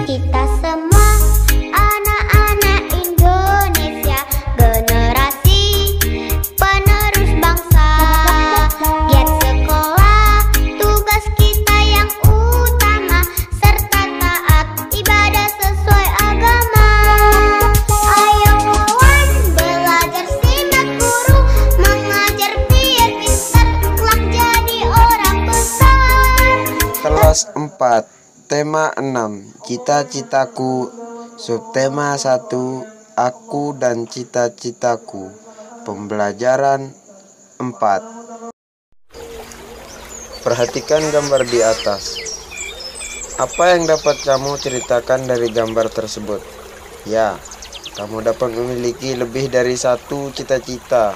Kita semua anak-anak Indonesia, generasi penerus bangsa. Giat sekolah, tugas kita yang utama, serta taat ibadah sesuai agama. Ayo kawan, belajar simak guru, mengajar biar pintar, kelak jadi orang besar. Kelas 4, tema 6, cita-citaku. Subtema 1, aku dan cita-citaku. Pembelajaran 4. Perhatikan gambar di atas. Apa yang dapat kamu ceritakan dari gambar tersebut? Ya, kamu dapat memiliki lebih dari satu cita-cita.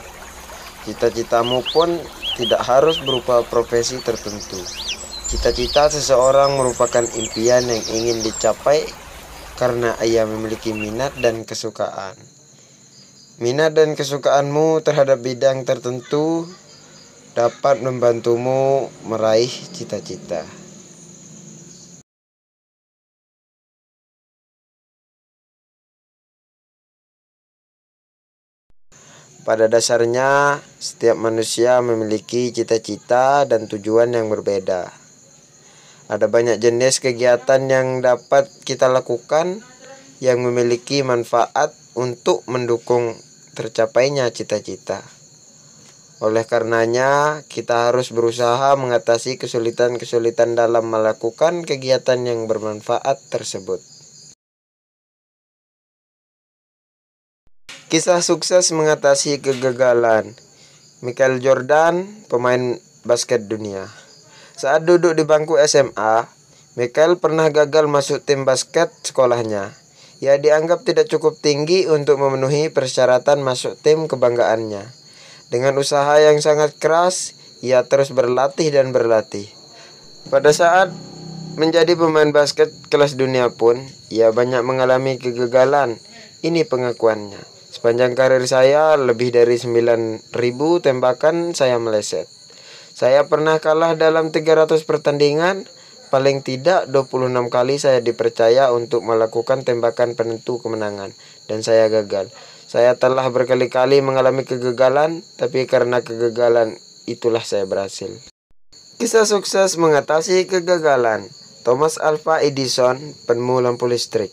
Cita-citamu pun tidak harus berupa profesi tertentu. Cita-cita seseorang merupakan impian yang ingin dicapai karena ia memiliki minat dan kesukaan. Minat dan kesukaanmu terhadap bidang tertentu dapat membantumu meraih cita-cita. Pada dasarnya, setiap manusia memiliki cita-cita dan tujuan yang berbeda. Ada banyak jenis kegiatan yang dapat kita lakukan yang memiliki manfaat untuk mendukung tercapainya cita-cita. Oleh karenanya, kita harus berusaha mengatasi kesulitan-kesulitan dalam melakukan kegiatan yang bermanfaat tersebut. Kisah sukses mengatasi kegagalan. Michael Jordan, pemain basket dunia. Saat duduk di bangku SMA, Michael pernah gagal masuk tim basket sekolahnya. Ia dianggap tidak cukup tinggi untuk memenuhi persyaratan masuk tim kebanggaannya. Dengan usaha yang sangat keras, ia terus berlatih dan berlatih. Pada saat menjadi pemain basket kelas dunia pun, ia banyak mengalami kegagalan. Ini pengakuannya. Sepanjang karir saya, lebih dari 9.000 tembakan saya meleset. Saya pernah kalah dalam 300 pertandingan, paling tidak 26 kali saya dipercaya untuk melakukan tembakan penentu kemenangan, dan saya gagal. Saya telah berkali-kali mengalami kegagalan, tapi karena kegagalan itulah saya berhasil. Kisah sukses mengatasi kegagalan. Thomas Alva Edison, penemu lampu listrik.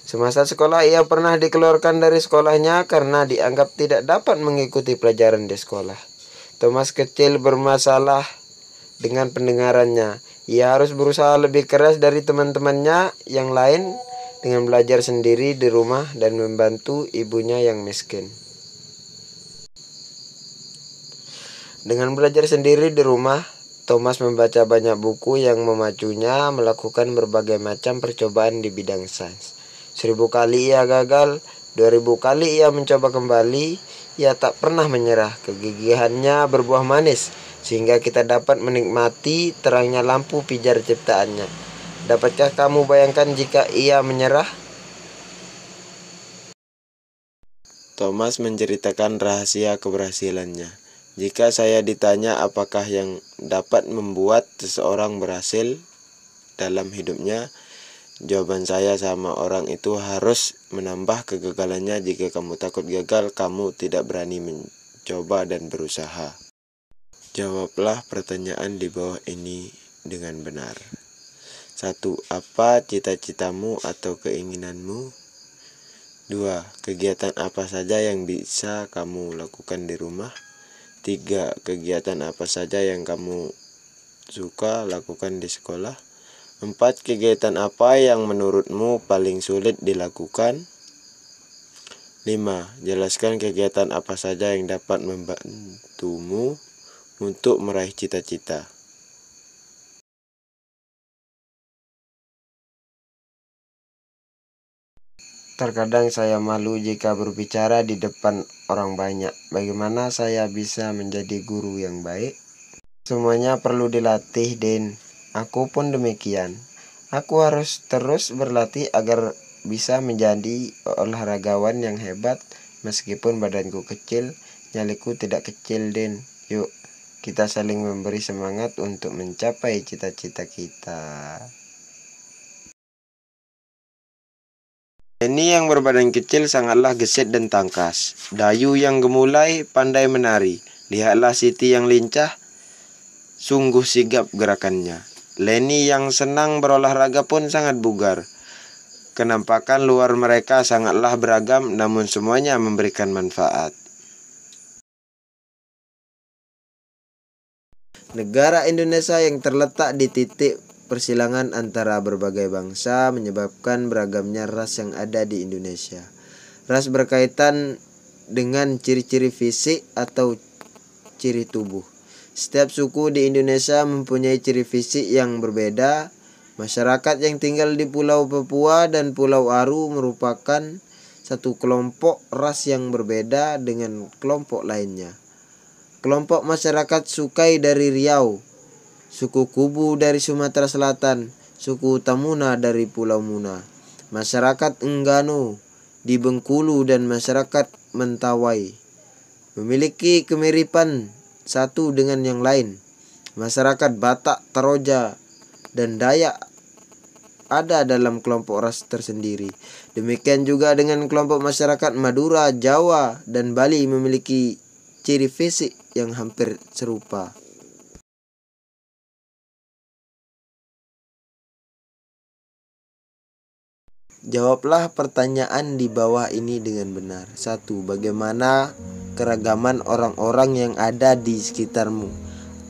Semasa sekolah ia pernah dikeluarkan dari sekolahnya karena dianggap tidak dapat mengikuti pelajaran di sekolah. Thomas kecil bermasalah dengan pendengarannya. Ia harus berusaha lebih keras dari teman-temannya yang lain dengan belajar sendiri di rumah dan membantu ibunya yang miskin. Dengan belajar sendiri di rumah, Thomas membaca banyak buku yang memacunya melakukan berbagai macam percobaan di bidang sains. 1000 kali ia gagal, 2000 kali ia mencoba kembali. Ia tak pernah menyerah. Kegigihannya berbuah manis sehingga kita dapat menikmati terangnya lampu pijar ciptaannya. Dapatkah kamu bayangkan jika ia menyerah? Thomas menceritakan rahasia keberhasilannya. Jika saya ditanya apakah yang dapat membuat seseorang berhasil dalam hidupnya, jawaban saya sama orang itu harus menambah kegagalannya. Jika kamu takut gagal, kamu tidak berani mencoba dan berusaha. Jawablah pertanyaan di bawah ini dengan benar. 1. Apa cita-citamu atau keinginanmu? 2. Kegiatan apa saja yang bisa kamu lakukan di rumah? 3. Kegiatan apa saja yang kamu suka lakukan di sekolah? 4. Kegiatan apa yang menurutmu paling sulit dilakukan? 5. Jelaskan kegiatan apa saja yang dapat membantumu untuk meraih cita-cita. Terkadang saya malu jika berbicara di depan orang banyak. Bagaimana saya bisa menjadi guru yang baik? Semuanya perlu dilatih, Den. Aku pun demikian. Aku harus terus berlatih agar bisa menjadi olahragawan yang hebat. Meskipun badanku kecil, nyaliku tidak kecil, Den. Yuk, kita saling memberi semangat untuk mencapai cita-cita kita. Leni yang berbadan kecil sangatlah gesit dan tangkas. Dayu yang gemulai pandai menari. Lihatlah Siti yang lincah, sungguh sigap gerakannya. Leni yang senang berolahraga pun sangat bugar. Kenampakan luar mereka sangatlah beragam, namun semuanya memberikan manfaat. Negara Indonesia yang terletak di titik persilangan antara berbagai bangsa menyebabkan beragamnya ras yang ada di Indonesia. Ras berkaitan dengan ciri-ciri fisik atau ciri tubuh. Setiap suku di Indonesia mempunyai ciri fisik yang berbeda. Masyarakat yang tinggal di Pulau Papua dan Pulau Aru merupakan satu kelompok ras yang berbeda dengan kelompok lainnya. Kelompok masyarakat Sukai dari Riau, suku Kubu dari Sumatera Selatan, suku Tamuna dari Pulau Muna, masyarakat Enggano di Bengkulu dan masyarakat Mentawai memiliki kemiripan satu dengan yang lain. Masyarakat Batak, Toraja, dan Dayak ada dalam kelompok ras tersendiri. Demikian juga dengan kelompok masyarakat Madura, Jawa, dan Bali memiliki ciri fisik yang hampir serupa. Jawablah pertanyaan di bawah ini dengan benar. 1. Bagaimana keragaman orang-orang yang ada di sekitarmu?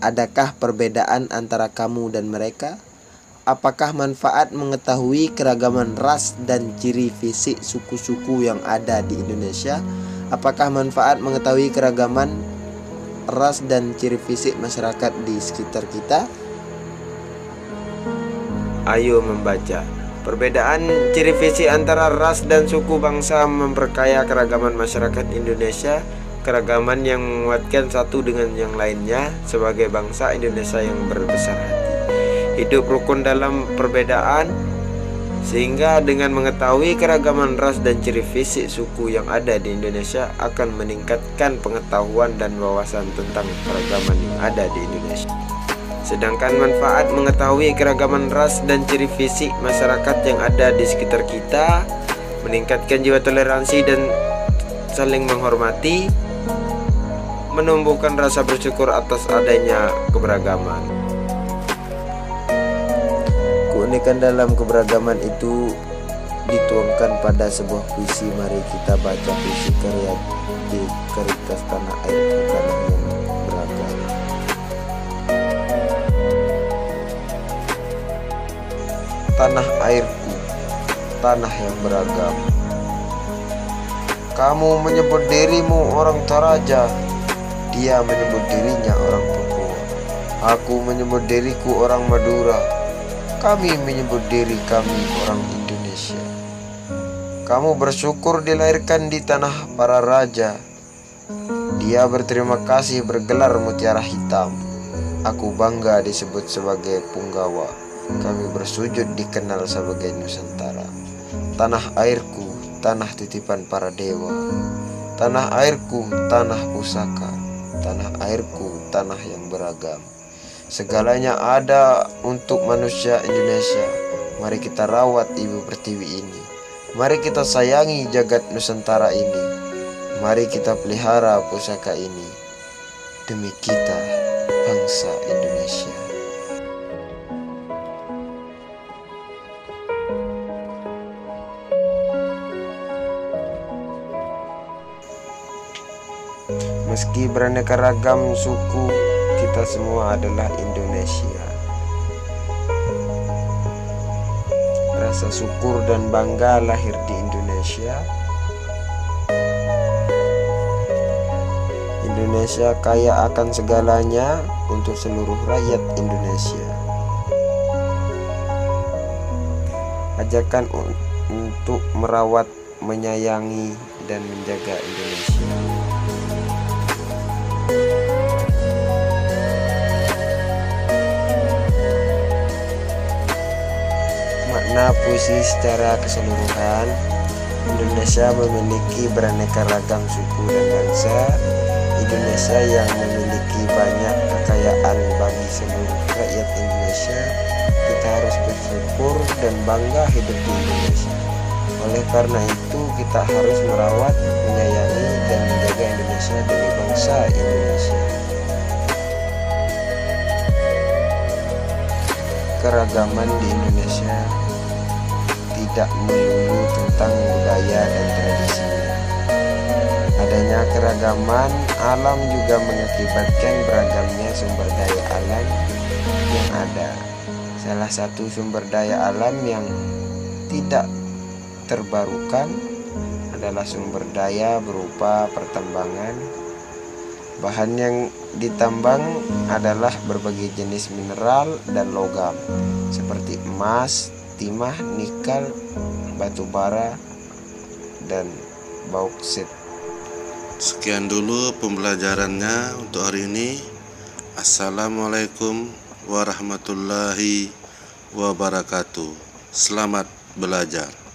Adakah perbedaan antara kamu dan mereka? Apakah manfaat mengetahui keragaman ras dan ciri fisik suku-suku yang ada di Indonesia? Apakah manfaat mengetahui keragaman ras dan ciri fisik masyarakat di sekitar kita? Ayo membaca. Perbedaan ciri fisik antara ras dan suku bangsa memperkaya keragaman masyarakat Indonesia. Keragaman yang menguatkan satu dengan yang lainnya sebagai bangsa Indonesia yang berbesar hati. Hidup rukun dalam perbedaan, sehingga dengan mengetahui keragaman ras dan ciri fisik suku yang ada di Indonesia akan meningkatkan pengetahuan dan wawasan tentang keragaman yang ada di Indonesia. Sedangkan manfaat mengetahui keragaman ras dan ciri fisik masyarakat yang ada di sekitar kita, meningkatkan jiwa toleransi dan saling menghormati, menumbuhkan rasa bersyukur atas adanya keberagaman. Keunikan dalam keberagaman itu dituangkan pada sebuah puisi. Mari kita baca puisi karya di Karitas Tanah Airku, tanah yang beragam. Tanah airku, tanah yang beragam. Kamu menyebut dirimu orang Toraja, dia menyebut dirinya orang Papua. Aku menyebut diriku orang Madura, kami menyebut diri kami orang Indonesia. Kamu bersyukur dilahirkan di tanah para raja, dia berterima kasih bergelar mutiara hitam. Aku bangga disebut sebagai punggawa, kami bersujud dikenal sebagai Nusantara. Tanah airku, tanah titipan para dewa. Tanah airku, tanah pusaka. Tanah airku, tanah yang beragam. Segalanya ada untuk manusia Indonesia. Mari kita rawat ibu pertiwi ini. Mari kita sayangi jagat Nusantara ini. Mari kita pelihara pusaka ini demi kita, bangsa Indonesia. Meski beraneka ragam suku, kita semua adalah Indonesia. Rasa syukur dan bangga lahir di Indonesia. Indonesia kaya akan segalanya untuk seluruh rakyat Indonesia. Ajakan untuk merawat, menyayangi, dan menjaga Indonesia. Makna puisi secara keseluruhan, Indonesia memiliki beraneka ragam suku dan bangsa. Indonesia yang memiliki banyak kekayaan bagi seluruh rakyat Indonesia. Kita harus bersyukur dan bangga hidup di Indonesia. Oleh Oleh karena itu kita harus merawat, menyayangi, dan menjaga Indonesia demi bangsa Indonesia. Keragaman di Indonesia tidak melulu tentang budaya dan tradisinya. Adanya keragaman alam juga mengakibatkan beragamnya sumber daya alam yang ada. Salah satu sumber daya alam yang tidak terbarukan adalah sumber daya berupa pertambangan. Bahan yang ditambang adalah berbagai jenis mineral dan logam seperti emas, timah, nikel, batu bara, dan bauksit. Sekian dulu pembelajarannya untuk hari ini. Assalamualaikum warahmatullahi wabarakatuh. Selamat belajar.